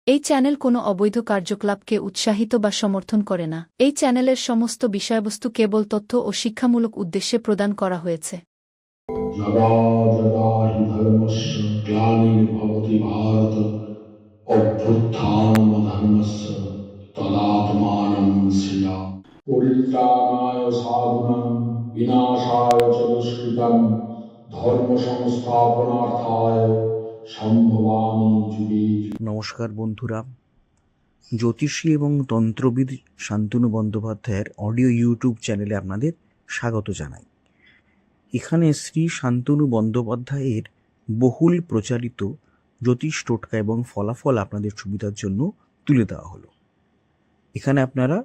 এই চ্যানেল কোনো অবৈধ কার্যকলাপকে উৎসাহিত বা সমর্থন করে না। এই চ্যানেলের সমস্ত বিষয়বস্তু কেবল তথ্য ও শিক্ষামূলক উদ্দেশ্যে প্রদান করা হয়েছে। যদা যদা হি ধর্মস্য গ্লানির্ভবতি ভারত অভ্যুত্থানমধর্মস্য তদাত্মানং সৃজামি। পরিত্রাণায় সাধুনাং বিনাশায় চ দুষ্কৃতং ধর্ম সংস্থাপনার্থায় সম্ভবামি যুগে যুগে। নমস্কার বন্ধুরা, জ্যোতিষী এবং তন্ত্রবিদ শান্তনু বন্দ্যোপাধ্যায়ের অডিও ইউটিউব চ্যানেলে আপনাদের স্বাগত জানাই। এখানে শ্রী শান্তনু বন্দ্যোপাধ্যায়ের বহুল প্রচারিত জ্যোতিষ টোটকা এবং ফলাফল আপনাদের সুবিধার জন্য তুলে দেওয়া হলো। এখানে আপনারা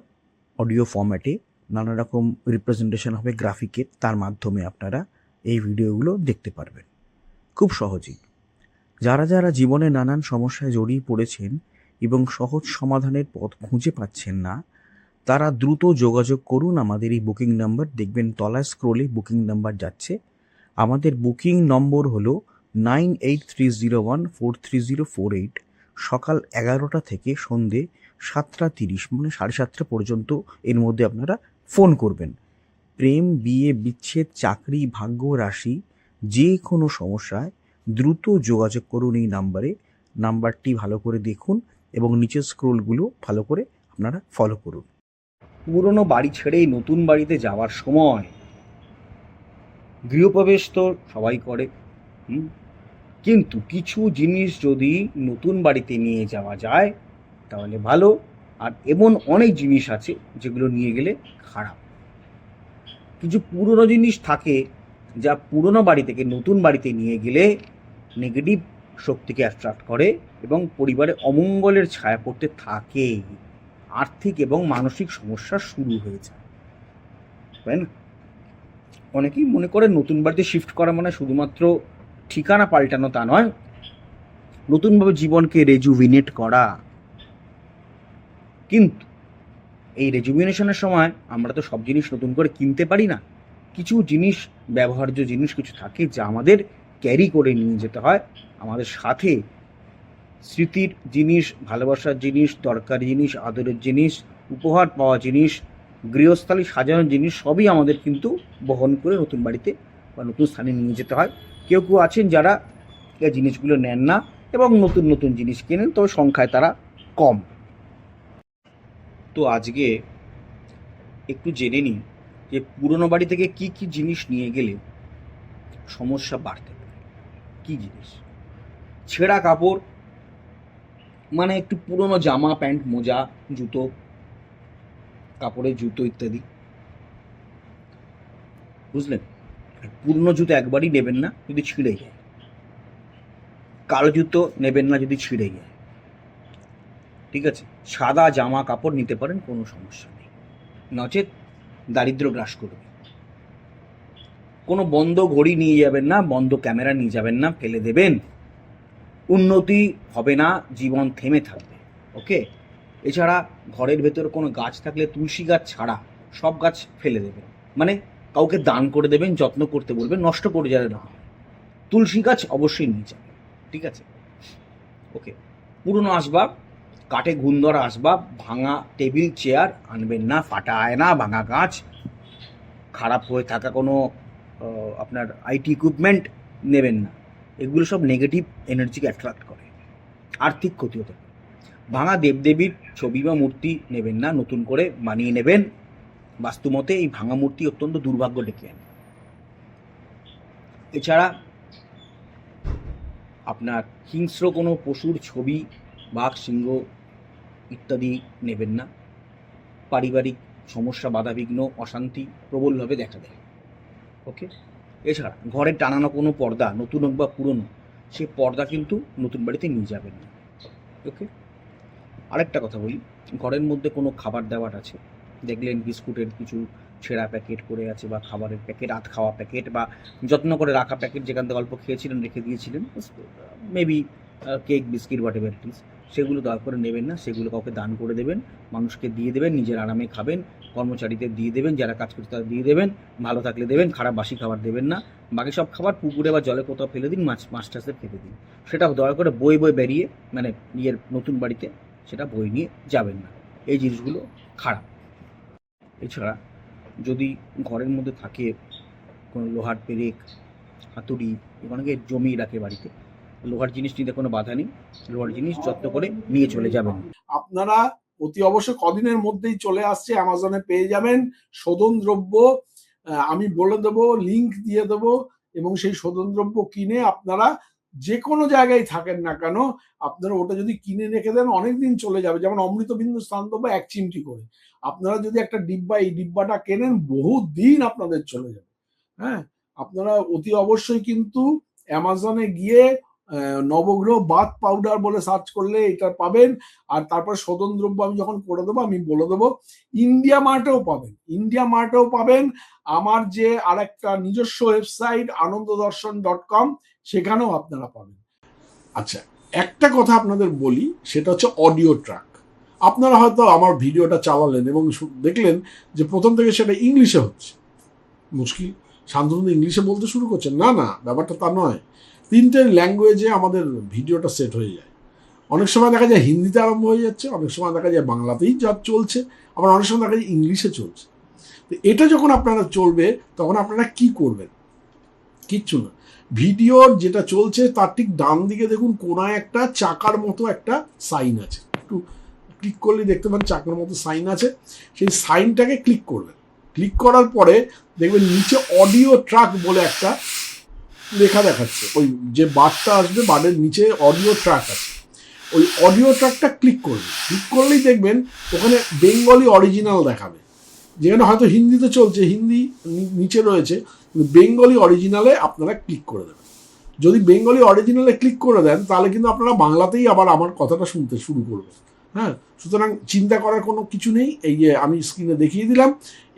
অডিও ফরম্যাটে নানা রকম রিপ্রেজেন্টেশন হবে গ্রাফিকের, তার মাধ্যমে আপনারা এই ভিডিওগুলো দেখতে পারবেন খুব সহজেই। যারা যারা জীবনে নানান সমস্যায় জড়িয়ে পড়েছেন এবং সহজ সমাধানের পথ খুঁজে পাচ্ছেন না, তারা দ্রুত যোগাযোগ করুন আমাদের এই বুকিং নাম্বার। দেখবেন তলায় স্ক্রোলে বুকিং নাম্বার যাচ্ছে। আমাদের বুকিং নম্বর হলো 9830143048। সকাল 11টা থেকে সন্ধে 7:30 মানে 7:30 পর্যন্ত এর মধ্যে আপনারা ফোন করবেন। প্রেম, বিয়ে, বিচ্ছেদ, চাকরি, ভাগ্য, রাশি, যে কোনো সমস্যায় দ্রুত যোগাযোগ করুন এই নাম্বারে। নাম্বারটি ভালো করে দেখুন এবং নিচের স্ক্রোলগুলো ভালো করে আপনারা ফলো করুন। পুরনো বাড়ি ছেড়েই নতুন বাড়িতে যাওয়ার সময় গৃহপ্রবেশ তো সবাই করে, কিন্তু কিছু জিনিস যদি নতুন বাড়িতে নিয়ে যাওয়া যায় তাহলে ভালো, আর এমন অনেক জিনিস আছে যেগুলো নিয়ে গেলে খারাপ। কিছু পুরনো জিনিস থাকে যা পুরনো বাড়ি থেকে নতুন বাড়িতে নিয়ে গেলে নেগেটিভ শক্তিকে অ্যাট্রাক্ট করে এবং পরিবারে অমঙ্গলের ছায়া পড়তে থাকে। আর্থিক এবং মানসিক সমস্যা শুরু হয়ে যায়, তাই না? অনেকেই মনে করে নতুন বাড়িতে শিফট করা মানে শুধুমাত্র ঠিকানা পাল্টানো, তা নয়, নতুনভাবে জীবনকে রেজুভিনেট করা। কিন্তু এই রেজুভিনেশনের সময় আমরা তো সব জিনিস নতুন করে কিনতে পারি না। কিছু জিনিস, ব্যবহার্য জিনিস কিছু থাকে যা আমাদের ক্যারি করে নিয়ে যেতে হয় আমাদের সাথে। স্মৃতির জিনিস, ভালোবাসার জিনিস, দরকারি জিনিস, আদরের জিনিস, উপহার পাওয়া জিনিস, গৃহস্থালী সাজানোর জিনিস সবই আমাদের কিন্তু বহন করে নতুন বাড়িতে বা নতুন স্থানে নিয়ে যেতে হয়। কেউ কেউ আছেন যারা এই জিনিসগুলো নেন না এবং নতুন নতুন জিনিস কেনেন, তবে সংখ্যায় তারা কম। তো আজকে একটু জেনে নিই যে পুরনো বাড়ি থেকে কি কি জিনিস নিয়ে গেলে সমস্যা বাড়তে পারে। কি জিনিস? ছেঁড়া কাপড়, মানে একটু পুরনো জামা, প্যান্ট, মোজা, জুতো, কাপড়ের জুতো ইত্যাদি, বুঝলেন? পুরনো জুতো একবারই নেবেন না যদি ছিঁড়ে যায়। কালো জুতো নেবেন না যদি ছিঁড়ে যায়, ঠিক আছে? সাদা জামা কাপড় নিতে পারেন, কোনো সমস্যা নেই, নচেত দারিদ্র গ্রাস করবে। কোনো বন্ধ ঘড়ি নিয়ে যাবেন না, বন্ধ ক্যামেরা নিয়ে যাবেন না, ফেলে দেবেন, উন্নতি হবে না, জীবন থেমে থাকবে। ওকে? এছাড়া ঘরের ভেতরে কোনো গাছ থাকলে তুলসী গাছ ছাড়া সব গাছ ফেলে দেবেন, মানে কাউকে দান করে দেবেন, যত্ন করতে বলবেন, নষ্ট করে যাবে না। তুলসী গাছ অবশ্যই নিয়ে যাবেন, ঠিক আছে? ওকে। পুরনো আসবাব, কাঠে ঘুণ ধরা আসবাব, ভাঙা টেবিল চেয়ার আনবেন না, ফাটা আয়না, ভাঙা কাঁচ, খারাপ হয়ে থাকা কোনো আপনার আইটি ইকুইপমেন্ট নেবেন না। এগুলো সব নেগেটিভ এনার্জিকে অ্যাট্রাক্ট করে, আর্থিক ক্ষতি হতে পারে। ভাঙা দেবদেবীর ছবি বা মূর্তি নেবেন না, নতুন করে বানিয়ে নেবেন। বাস্তুমতে এই ভাঙা মূর্তি অত্যন্ত দুর্ভাগ্য ডেকে আনে। এছাড়া আপনার হিংস্র কোনো পশুর ছবি, বাঘ, সিংহ ইত্যাদি নেবেন না। পারিবারিক সমস্যা, বাধাবিঘ্ন, অশান্তি প্রবলভাবে দেখা দেয়। ওকে? এছাড়া ঘরে টানানো কোনো পর্দা, নতুন হোক বা পুরনো, সেই পর্দা কিন্তু নতুন বাড়িতে নিয়ে যাবেন না। ওকে? আরেকটা কথা বলি, ঘরের মধ্যে কোনো খাবার দাবার আছে, দেখলেন বিস্কুটের কিছু ছেঁড়া প্যাকেট পড়ে আছে, বা খাবারের প্যাকেট, আধ খাওয়া প্যাকেট, বা যত্ন করে রাখা প্যাকেট যেখান থেকে অল্প খেয়েছিলেন রেখে দিয়েছিলেন, maybe cake, biscuit, what ever it is, সেগুলো দয়া করে নেবেন না। সেগুলো কাউকে দান করে দেবেন, মানুষকে দিয়ে দেবেন, নিজের আরামে খাবেন। কর্মচারীদের দিয়ে দেবেন, যারা কাজ করছে তারা দিয়ে দেবেন, ভালো থাকলে দেবেন, খারাপ বাসি খাবার দেবেন না। বাকি সব খাবার পুকুরে বা জলে কোথাও ফেলে দিন, মাছ টাছে ফেলে দিন। সেটা দয়া করে বই বেরিয়ে মানে নিজের নতুন বাড়িতে সেটা বই নিয়ে যাবেন না। এই জিনিসগুলো খারাপ। এছাড়া যদি ঘরের মধ্যে থাকে কোনো লোহার পেরেক, হাতুড়ি, অনেকে জমিয়ে রাখে বাড়িতে, লোহার জিনিস নিতে কোনো বাধা নেই, লোহার জিনিস যত্ন করে নিয়ে চলে যাবেন। আপনারা অতি অবশ্যই কদিনের মধ্যেই চলে আসছে, অ্যামাজনে পেয়ে যাবেন শোধন দ্রব্য। আমি বলে দেবো, লিংক দিয়ে দেবো, এবং সেই শোধন দ্রব্য কিনে আপনারা যে কোনো জায়গায় থাকেন না কেন, আপনারা ওটা যদি কিনে রেখে দেন অনেকদিন চলে যাবে। যেমন অমৃতবিন্দু স্নানদ্রব্য 1 চিমটি করে, আপনারা যদি একটা ডিব্বা, এই ডিব্বাটা কেনেন বহু দিন আপনাদের চলে যাবে। হ্যাঁ, আপনারা অতি অবশ্যই কিন্তু অ্যামাজনে গিয়ে নবগ্রহ বাথ পাউডার বলে সার্চ করলে এটা পাবেন। আর তারপর শোধন দ্রব্য আমি যখন করে দেবো আমি বলে দেবো, ইন্ডিয়া মার্টেও পাবেন। আমার যে আরেকটা নিজস্ব ওয়েবসাইট ananddarshan.com, সেখানেও আপনারা পাবেন। আচ্ছা, একটা কথা আপনাদের বলি, সেটা হচ্ছে অডিও ট্র্যাক। আপনারা হয়তো আমার ভিডিওটা চালালেন এবং দেখলেন যে প্রথম থেকে সেটা ইংলিশে হচ্ছে। মুশকিল, শান্তনু ইংলিশে বলতে শুরু করছেন। না, ব্যাপারটা তা নয়। 3টে ল্যাঙ্গুয়েজে আমাদের ভিডিওটা সেট হয়ে যায়। অনেক সময় দেখা যায় হিন্দিতে আরম্ভ হয়ে যাচ্ছে, অনেক সময় দেখা যায় বাংলাতেই যা চলছে, আবার অনেক সময় দেখা যায় ইংলিশে চলছে। তো এটা যখন আপনারা চলবে তখন আপনারা কি করবেন? কিচ্ছু না, ভিডিওর যেটা চলছে তার ঠিক ডান দিকে দেখুন কোনায় একটা চাকার মতো একটা সাইন আছে, একটু ক্লিক করলে দেখতে পান চাকার মতো সাইন আছে। সেই সাইনটাকে ক্লিক করবেন। ক্লিক করার পরে দেখবেন নিচে অডিও ট্র্যাক বলে একটা লেখা দেখাচ্ছে। ওই যে বারটা আসবে, বারের নিচে অডিও ট্র্যাক আছে, ওই অডিও ট্র্যাকটা ক্লিক করবেন। ক্লিক করলেই দেখবেন ওখানে বেঙ্গলি অরিজিনাল দেখাবে। যেখানে হয়তো হিন্দিতে চলছে, হিন্দি নিচে রয়েছে, কিন্তু বেঙ্গলি অরিজিনালে আপনারা ক্লিক করে দেবেন। যদি বেঙ্গলি অরিজিনালে ক্লিক করে দেন তাহলে কিন্তু আপনারা বাংলাতেই আবার আমার কথাটা শুনতে শুরু করবেন। হ্যাঁ, সুতরাং চিন্তা করার কোনো কিছু নেই। এই যে আমি স্ক্রিনে দেখিয়ে দিলাম,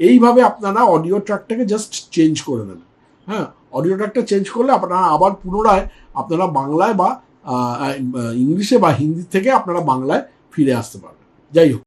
এইভাবে আপনারা অডিও ট্র্যাকটাকে জাস্ট চেঞ্জ করে নেবেন। হ্যাঁ, অডিও ট্র্যাকটা চেঞ্জ করলে আপনারা আবার পুনরায় আপনারা বাংলায় বা ইংলিশে বা হিন্দি থেকে আপনারা বাংলায় ফিরে আসতে পারবেন। যাই হোক।